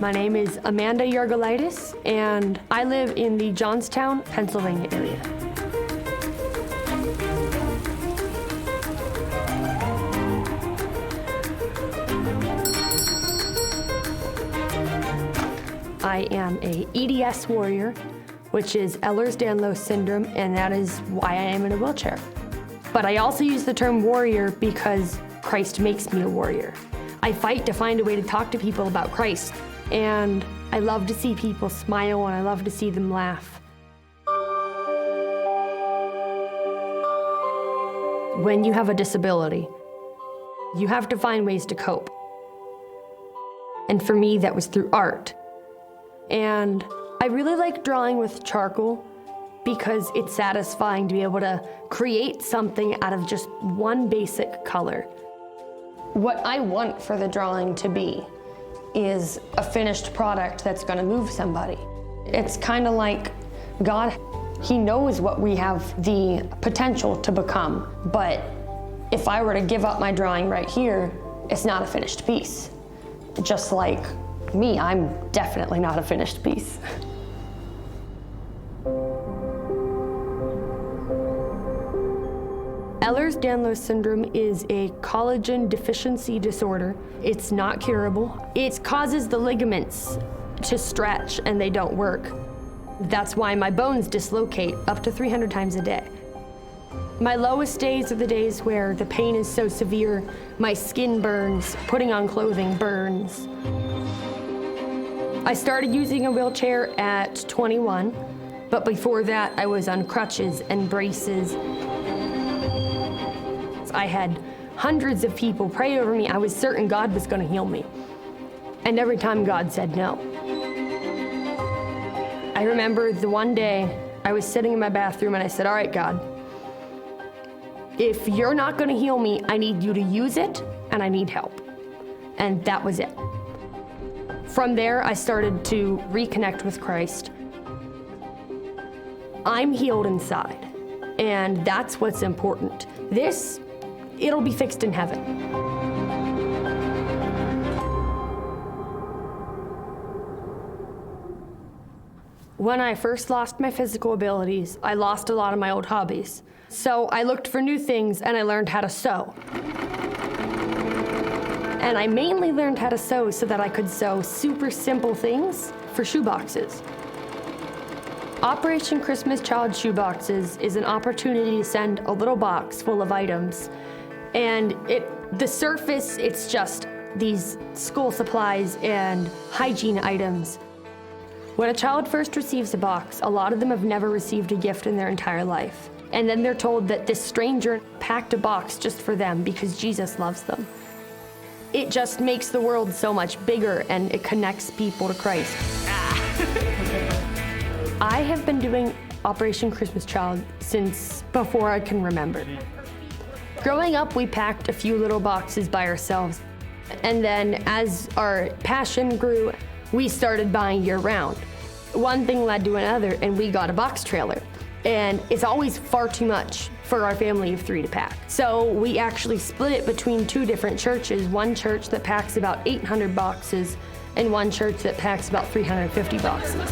My name is Amanda Yargolaitis, and I live in the Johnstown, Pennsylvania area. I am a EDS warrior, which is Ehlers-Danlos syndrome, and that is why I am in a wheelchair. But I also use the term warrior because Christ makes me a warrior. I fight to find a way to talk to people about Christ, and I love to see people smile and I love to see them laugh. When you have a disability, you have to find ways to cope. And for me, that was through art. And I really like drawing with charcoal because it's satisfying to be able to create something out of just one basic color. What I want for the drawing to be is a finished product that's gonna move somebody. It's kind of like God, He knows what we have the potential to become, but if I were to give up my drawing right here, it's not a finished piece. Just like me, I'm definitely not a finished piece. Ehlers-Danlos syndrome is a collagen deficiency disorder. It's not curable. It causes the ligaments to stretch and they don't work. That's why my bones dislocate up to 300 times a day. My lowest days are the days where the pain is so severe, my skin burns, putting on clothing burns. I started using a wheelchair at 21, but before that I was on crutches and braces. I had hundreds of people pray over me. I was certain God was going to heal me. And every time God said no. I remember the one day I was sitting in my bathroom and I said, all right, God, if you're not going to heal me, I need you to use it and I need help. And that was it. From there, I started to reconnect with Christ. I'm healed inside, and that's what's important. This, it'll be fixed in heaven. When I first lost my physical abilities, I lost a lot of my old hobbies. So I looked for new things and I learned how to sew. And I mainly learned how to sew so that I could sew super simple things for shoeboxes. Operation Christmas Child Shoeboxes is an opportunity to send a little box full of items. And the surface, it's just these school supplies and hygiene items. When a child first receives a box, a lot of them have never received a gift in their entire life. And then they're told that this stranger packed a box just for them because Jesus loves them. It just makes the world so much bigger and it connects people to Christ. I have been doing Operation Christmas Child since before I can remember. Growing up, we packed a few little boxes by ourselves. And then as our passion grew, we started buying year-round. One thing led to another, and we got a box trailer. And it's always far too much for our family of 3 to pack. So we actually split it between 2 different churches, one church that packs about 800 boxes and one church that packs about 350 boxes.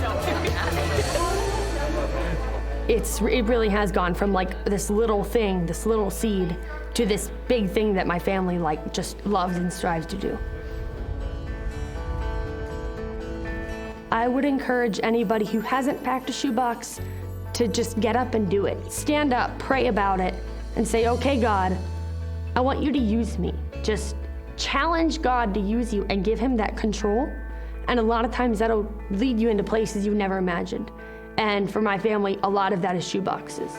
It really has gone from like this little thing, this little seed, to this big thing that my family just loves and strives to do. I would encourage anybody who hasn't packed a shoebox to just get up and do it. Stand up, pray about it, and say, okay, God, I want you to use me. Just challenge God to use you and give him that control. And a lot of times that'll lead you into places you never imagined. And for my family, a lot of that is shoeboxes.